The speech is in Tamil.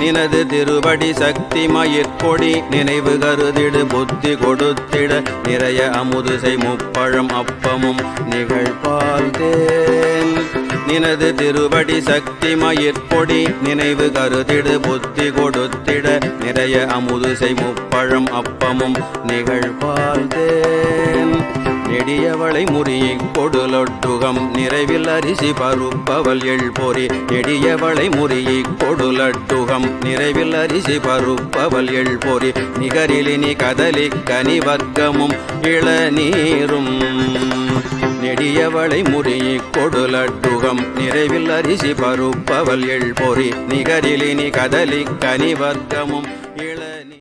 நினது திருவடி சக்தி மயிர்கொடி நினைவு கருதிடு புத்தி கொடுத்திட நிறைய அமுதுசை முப்பழம் அப்பமும் நிகழ்பால் தேன் நினது திருவடி சக்தி மயிர்கொடி நினைவு கருதிடு புத்தி கொடுத்திட நிறைய அமுதுசை முப்பழம் அப்பமும் நிகழ்பால் தேன் நெடியவளை முறியிக் கொடுலொட்டுகம் நிறைவில் அரிசி பருப்பவல் எழ்பொறி நெடியவளை முறியிக் கொடுலட்டுகம் நிறைவில் அரிசி பருப்பவல் எழ்பொறி நிகரிலினி கதலி கனிவர்க்கமும் இளநீரும் நெடியவளை முறியிக் கொடுலட்டுகம் நிறைவில் அரிசி பருப்பவல் எழ்பொறி நிகரிலினி கதலி கனிவர்க்கமும்